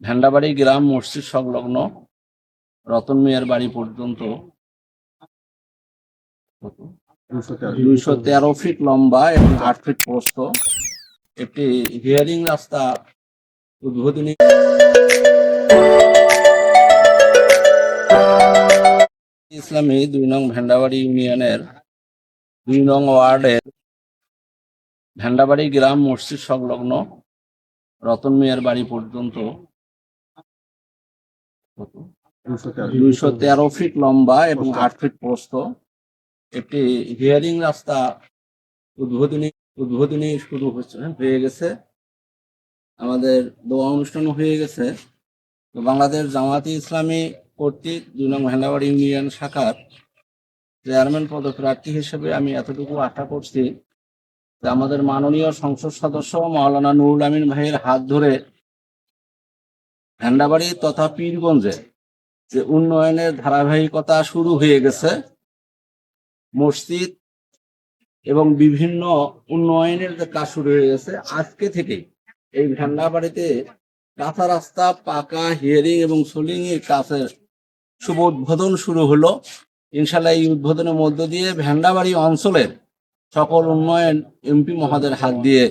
ভেন্ডাবাড়ি গ্রাম মসজিদ সংলগ্ন রতন মিয়ার বাড়ি পর্যন্ত 213 ফিট লম্বা এবং 8 ফিট প্রস্থ একটি হিয়ারিং রাস্তা উদ্বোধনী ইসলামী 2 নং ভেন্ডাবাড়ি ইউনিয়নের 2 নং ওয়ার্ডের ভেন্ডাবাড়ি গ্রাম মসজিদ সংলগ্ন রতন মিয়ার বাড়ি পর্যন্ত 213 ফিট লম্বা এবং 8 ফিট প্রস্থ একটি হিয়ারিং রাস্তা উদ্বোধনী শুরু হয়ে গেছে। আমাদের দোয়া অনুষ্ঠান হয়ে গেছে। তো বাংলাদেশ জামায়াতে ইসলামী কর্তৃক 2 নং ভেন্ডাবাড়ি ইউনিয়ন শাখার চেয়ারম্যান পদপ্রার্থী হিসেবে আমি এতটুকু আশা করছি যে আমাদের মাননীয় সংসদ সদস্য মাওলানা নুরুল আমিন ভাইয়ের হাত ধরে ভেন্ডাবাড়ি তথা পীরগঞ্জে যে উন্নয়নের ধারাবাহিকতা শুরু হয়ে গেছে, মসজিদ এবং বিভিন্ন উন্নয়নের যে কাজ শুরু হয়ে গেছে, আজকে থেকেই এই ভেন্ডাবাড়িতে কাঁচা রাস্তা, পাকা হিয়ারিং এবং সোলিং এর কাজের শুভ উদ্বোধন শুরু হলো। ইনশাল্লাহ এই উদ্বোধনের মধ্য দিয়ে ভেন্ডাবাড়ি অঞ্চলের সকল উন্নয়ন এমপি মহোদয়ের হাত দিয়ে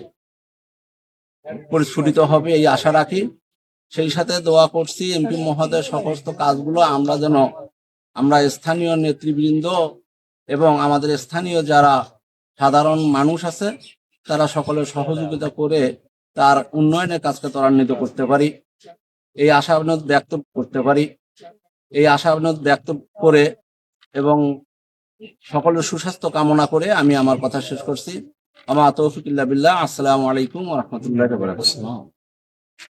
পরিস্ফুটিত হবে এই আশা রাখি। সেই সাথে দোয়া করছি এমপি মহোদয়ের সমস্ত কাজগুলো আমরা স্থানীয় নেতৃবৃন্দ এবং আমাদের স্থানীয় যারা সাধারণ মানুষ আছে তারা সকলের সহযোগিতা করে তার উন্নয়নের কাজকে ত্বরান্বিত করতে পারি, এই আশাবাদ ব্যক্ত করে এবং সকলের সুস্বাস্থ্য কামনা করে আমি আমার কথা শেষ করছি। আমা তৌফিক ইল্লা বিল্লাহ। আসসালামু আলাইকুম ওয়া রাহমাতুল্লাহি ওয়া বারাকাতুহু।